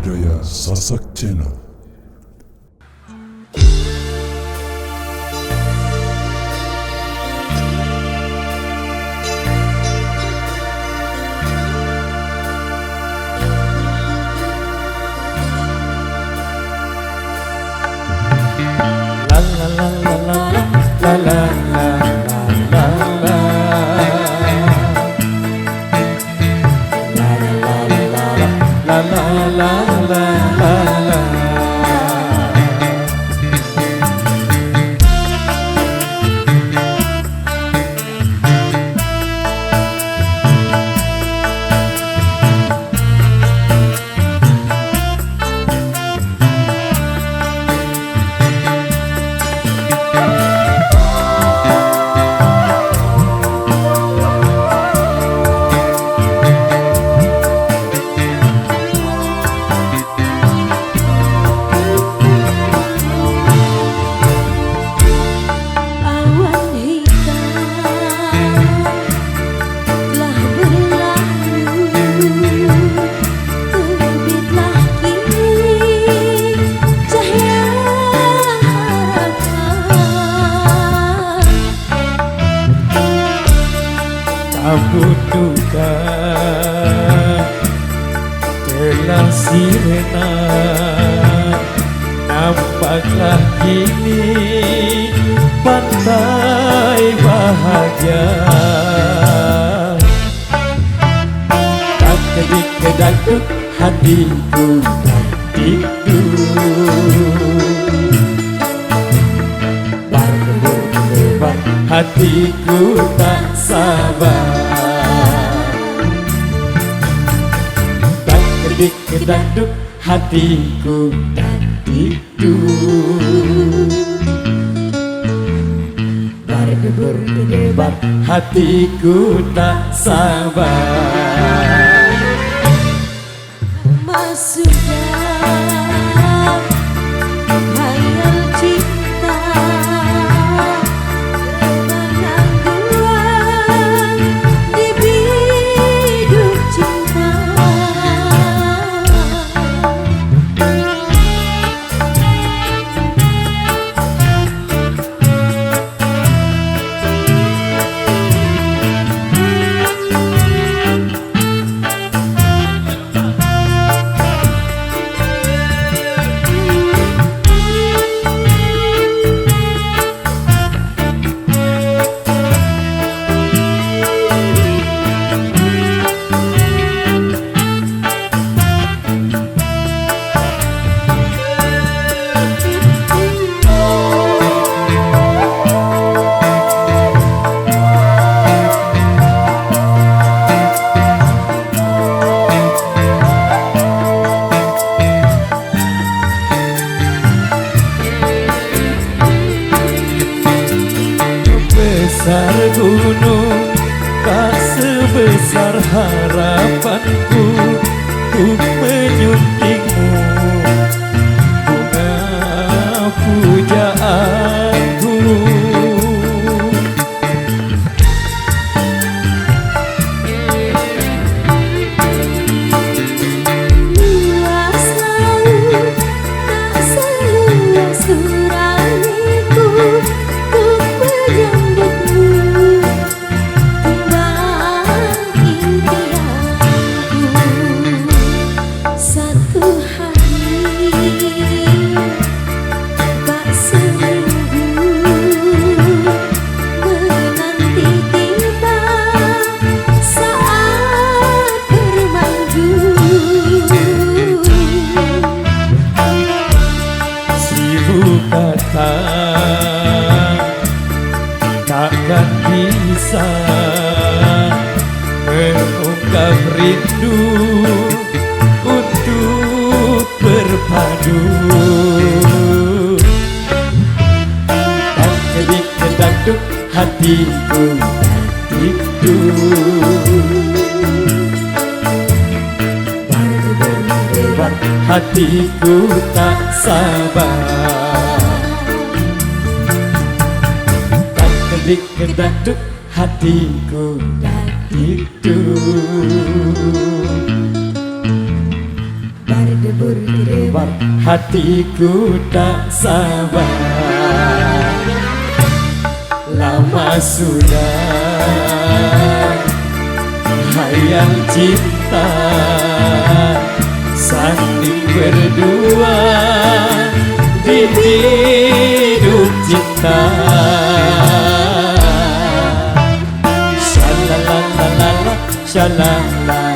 budaya Sasak Channel. La la la la la la la la la Kabut duka telah sirena, nampaklah kini pantai bahagia. Tak kedik-kedakut hatiku tak tidur, berlebar hatiku tak sabar. Tak kedik-kedakut hatiku tak tidur, berdebar hatiku tak sabar. Masuklah hayal cinta, menanggulang di biduk cinta. Besar gunung tak sebesar harapanku untuk menyuntingmu bunga pujaanku. Luas laut tak seluas suraniku untuk menyambutmu, timbang impianku. Satu hari bak seminggu menanti tiba saat bermaju. Seribu kata takkan bisa mengungkap rindu untuk berpadu. Tak kedik-kedakut hatiku tak tidur, berdebar hatiku tak sabar. Tak kedik-kedakut hatiku tak tidur, berdebar hatiku tak sabar. Lama sudah hayal cinta saling berdua di hidup cinta. Shalalalala, shalalalala,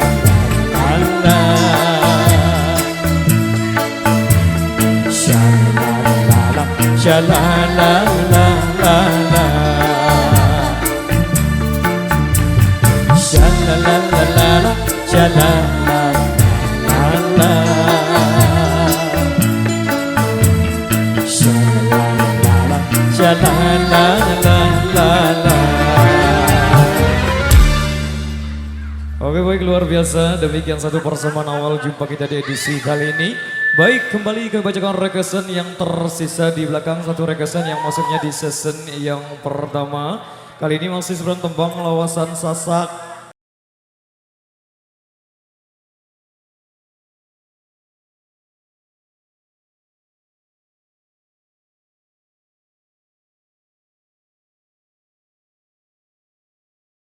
shalalalala, shalalalala, shalalalala, shalalalala, shalalalala, shalalalala. Oke baik, luar biasa, demikian satu persembahan awal jumpa kita di edisi kali ini. Baik, kembali ke bacakan requestan yang tersisa di belakang, satu requestan yang masuknya di season yang pertama. Kali ini masih sebelum tembang lawasan Sasak